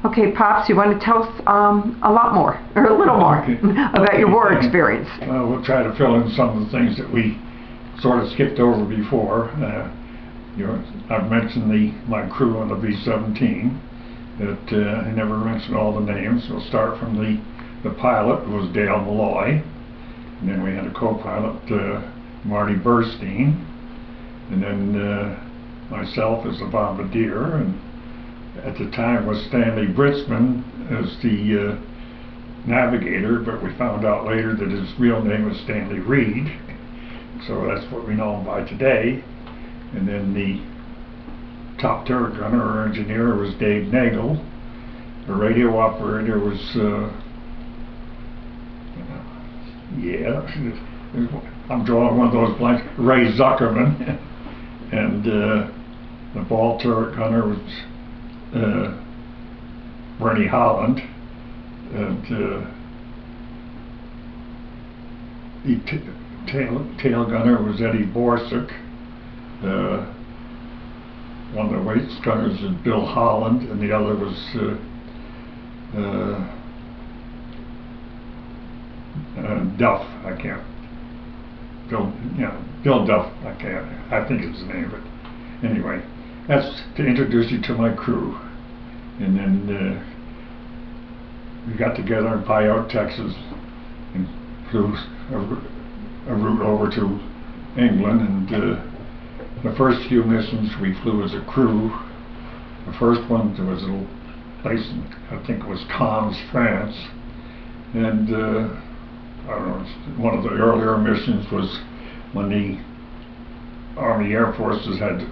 Okay, Pops, you want to tell us a lot more, or a little more, about your war experience? We'll try to fill in some of the things that we sort of skipped over before. I've mentioned my crew on the B-17. I never mentioned all the names. We'll start from the pilot, who was Dale Malloy, and then we had a co-pilot, Marty Burstein, and then myself as the bombardier, and at the time was Stanley Britzman as the navigator, but we found out later that his real name was Stanley Reed, so that's what we know him by today. And then the top turret gunner or engineer was Dave Nagel. The radio operator was I'm drawing one of those blanks, Ray Zuckerman. And the ball turret gunner was Bernie Holland, and the tail gunner was Eddie Borsick. One of the weights gunners was Bill Holland, and the other was Duff. Bill Duff. I think it's his name, but anyway. That's to introduce you to my crew. And then we got together in Pyote, Texas, and flew a route over to England. And the first few missions we flew as a crew. The first one, there was a little place in, I think it was Cannes, France. And I don't know, one of the earlier missions was when the Army Air Forces had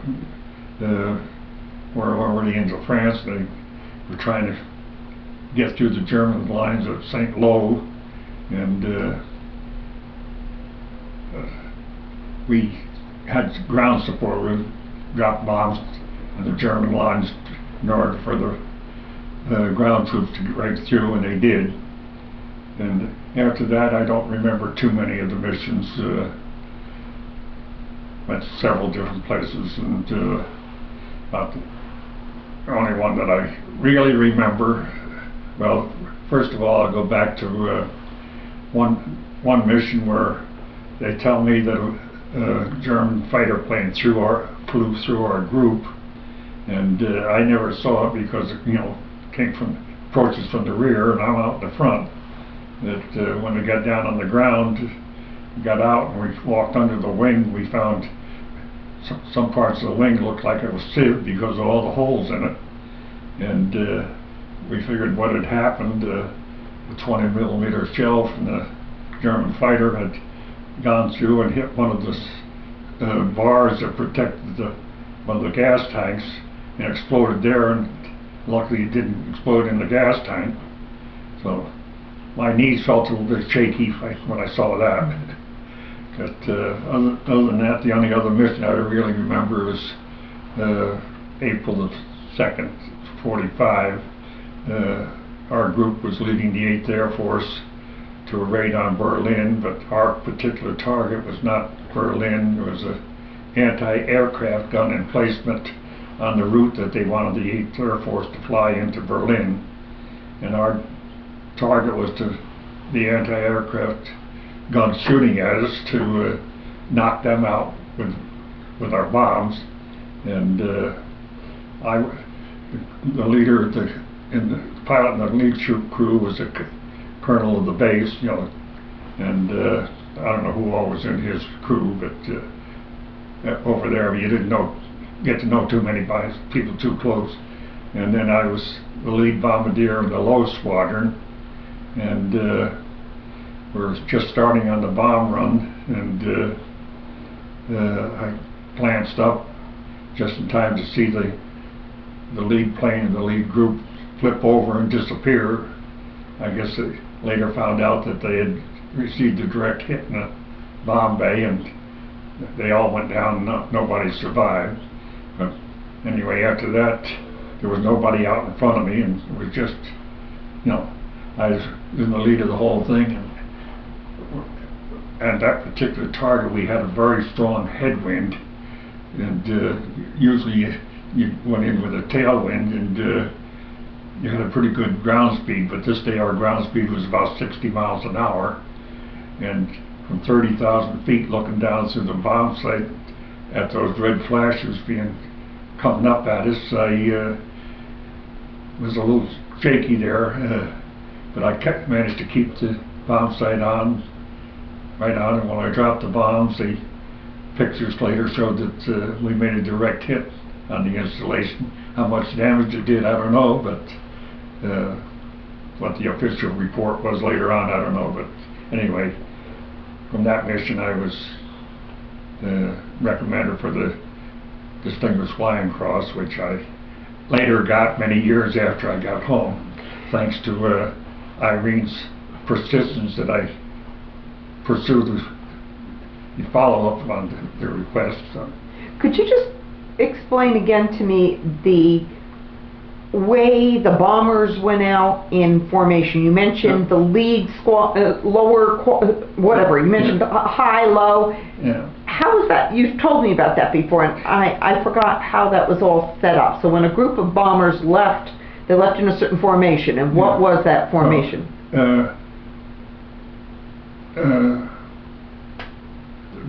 were already into France. They were trying to get through the German lines at St. Lo, and we had ground support. We dropped bombs on the German lines in order for the ground troops to get right through, and they did. And after that, I don't remember too many of the missions. Went to several different places, and the only one that I really remember, well, first of all, I'll go back to one mission where they tell me that a German fighter plane flew through our group, and I never saw it because it, came from approaches from the rear, and I'm out in the front. That when we got down on the ground, got out and we walked under the wing, we found some parts of the wing looked like it was sieved because of all the holes in it, and we figured what had happened. A 20mm shell from the German fighter had gone through and hit one of the bars that protected one of the gas tanks and exploded there, and luckily it didn't explode in the gas tank. So my knees felt a little bit shaky when I saw that. But other than that, the only other mission I really remember was April the 2nd, 45. Our group was leading the 8th Air Force to a raid on Berlin, but our particular target was not Berlin. There was an anti-aircraft gun emplacement on the route that they wanted the 8th Air Force to fly into Berlin. And our target was the anti-aircraft guns shooting at us to knock them out with our bombs. And the leader, the pilot and the lead troop crew was the colonel of the base, and I don't know who all was in his crew, but over there you didn't get to know too many people too close. And then I was the lead bombardier of the low squadron, and we're just starting on the bomb run, and I glanced up just in time to see the lead plane and the lead group flip over and disappear. I guess they later found out that they had received a direct hit in the bomb bay, and they all went down and nobody survived. But anyway, after that, there was nobody out in front of me, and it was just, I was in the lead of the whole thing. And that particular target, we had a very strong headwind, and usually you went in with a tailwind, and you had a pretty good ground speed, but this day our ground speed was about 60 miles an hour. And from 30,000 feet looking down through the bomb sight at those red flashes coming up at us, I was a little shaky there, but I managed to keep the bomb sight right on, and when I dropped the bombs, the pictures later showed that we made a direct hit on the installation. How much damage it did, I don't know, but what the official report was later on, I don't know. But anyway, from that mission I was recommended for the Distinguished Flying Cross, which I later got many years after I got home, thanks to Irene's persistence that I pursued the follow-up on the request. So. Could you just explain again to me the way the bombers went out in formation? You mentioned the lead squad, lower, whatever. You mentioned high, low. Yeah. How was that? You've told me about that before, and I forgot how that was all set up. So when a group of bombers left, they left in a certain formation, and what was that formation?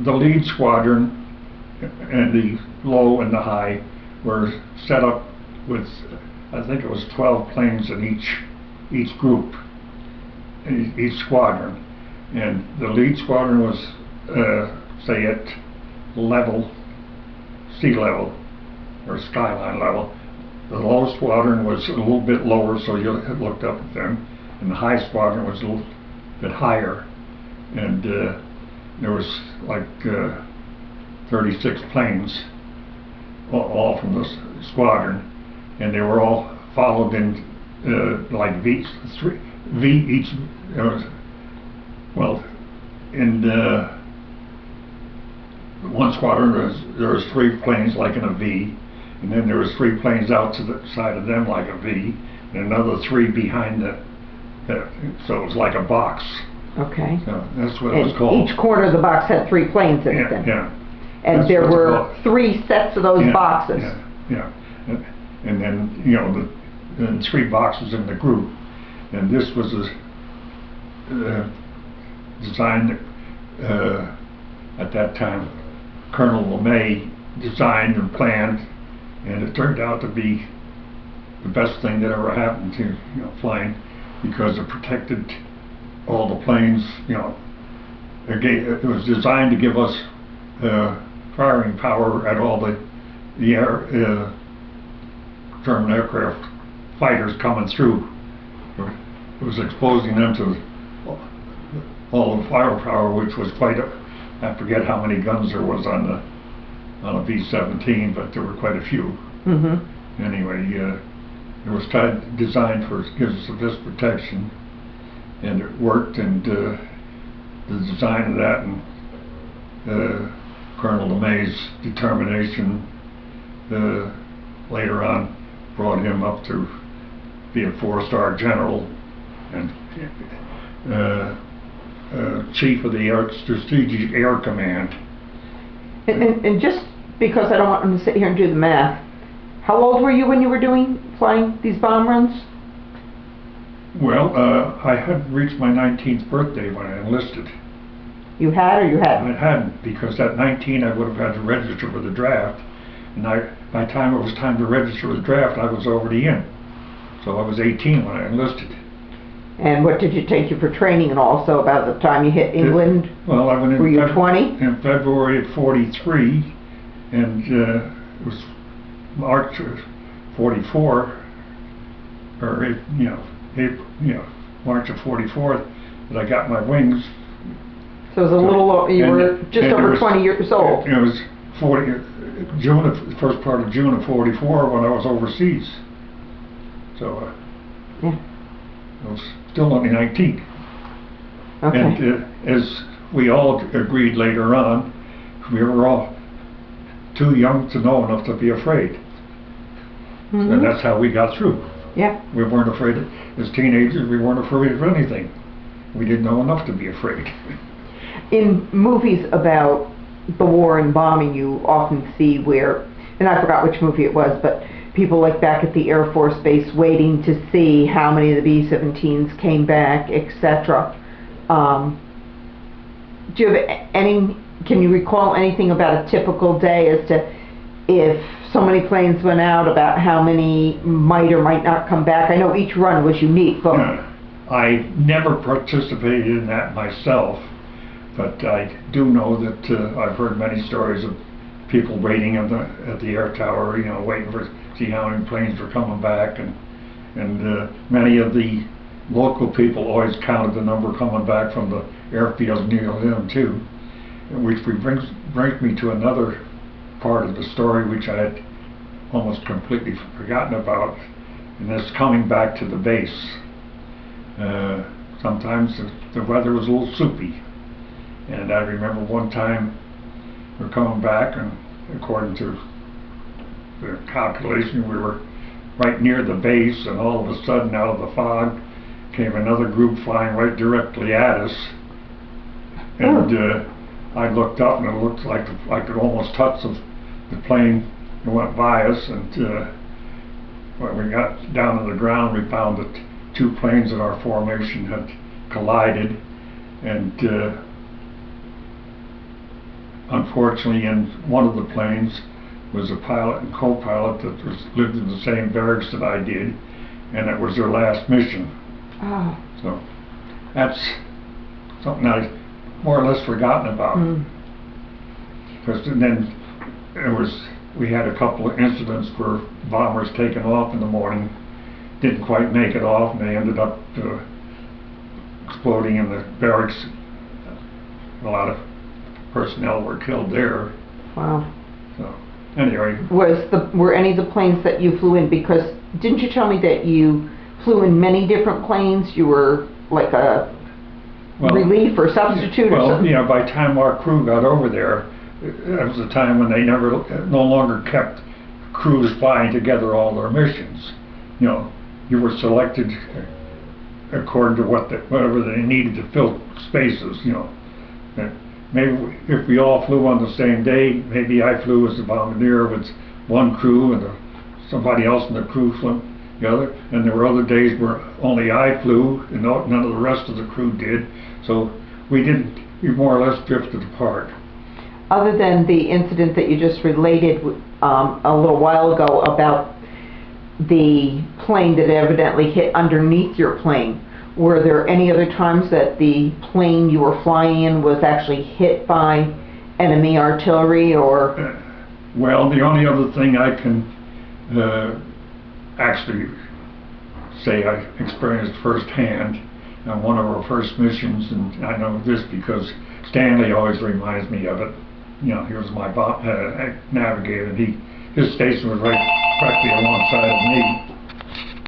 The lead squadron and the low and the high were set up with, I think it was 12 planes in each group, each squadron. And the lead squadron was, say, at sea level, or skyline level. The low squadron was a little bit lower, so you looked up at them. And the high squadron was a little bit higher. And there was like 36 planes, all from this squadron, and they were all followed in like V each. Well, in one squadron there was 3 planes like in a V, and then there was 3 planes out to the side of them like a V, and another 3 behind so it was like a box. Okay. So that's what it was called. Each corner of the box had 3 planes in it then? Yeah. And That's there were 3 sets of those boxes? Yeah. And then, you know, the 3 boxes in the group. And this was a design at that time Colonel LeMay designed and planned, and it turned out to be the best thing that ever happened to flying, because it protected all the planes. It was designed to give us firing power at all the German aircraft fighters coming through. It was exposing them to all the firepower, which was quite I forget how many guns there was on a B-17, but there were quite a few. Mm-hmm. Anyway, it was designed for gives us this protection, and it worked. And the design of that and Colonel LeMay's determination later on brought him up to be a 4-star general and chief of the Strategic Air Command. And just because I don't want them to sit here and do the math, how old were you when you were flying these bomb runs? Well, I had reached my 19th birthday when I enlisted. You had or you hadn't? I hadn't, because at 19 I would have had to register for the draft, and by the time it was time to register for the draft, I was already in. So I was 18 when I enlisted. And what did you take you for training and all? So about the time you hit England, well, I went in were you 20? In February of 43, and it was March of 44, or March of 44 that I got my wings. So it was a little, you were just over 20 years old. It was the first part of June of 44 when I was overseas. So yeah. I was still only 19. Okay. And as we all agreed later on, we were all too young to know enough to be afraid. Mm-hmm. And that's how we got through. Yeah. We weren't afraid. As teenagers, we weren't afraid of anything. We didn't know enough to be afraid. In movies about the war and bombing, you often see where, and I forgot which movie it was, but people like back at the Air Force Base waiting to see how many of the B-17s came back, etc. Do you have can you recall anything about a typical day as to if so many planes went out, about how many might or might not come back? I know each run was unique, but... I never participated in that myself, but I do know that I've heard many stories of people waiting at the air tower, waiting to see how many planes were coming back, and many of the local people always counted the number coming back from the airfield near them too, which brings me to another part of the story which I had almost completely forgotten about, and that's coming back to the base. Sometimes the weather was a little soupy, and I remember one time we're coming back, and according to the calculation we were right near the base, and all of a sudden out of the fog came another group flying right directly at us, and I looked up and it looked like I could almost touch the plane that went by us, and when we got down to the ground we found that two planes in our formation had collided, and unfortunately in one of the planes was a pilot and co-pilot that lived in the same barracks that I did, and it was their last mission. Oh. So that's something I've more or less forgotten about. Because then we had a couple of incidents where bombers taken off in the morning didn't quite make it off, and they ended up exploding in the barracks. A lot of personnel were killed there. Wow. So anyway. Were any of the planes that you flew in, because didn't you tell me that you flew in many different planes? You were like a relief or substitute or something? Well, by the time our crew got over there, that was a time when they no longer kept crews flying together all their missions. You were selected according to whatever they needed to fill spaces. Maybe if we all flew on the same day, maybe I flew as a bombardier with one crew, and somebody else in the crew flew the other. And there were other days where only I flew and none of the rest of the crew did. So we more or less drifted apart. Other than the incident that you just related a little while ago about the plane that evidently hit underneath your plane, were there any other times that the plane you were flying in was actually hit by enemy artillery, or? Well, the only other thing I can actually say I experienced firsthand on one of our first missions, and I know this because Stanley always reminds me of it. He was my navigator, and his station was right practically alongside of me.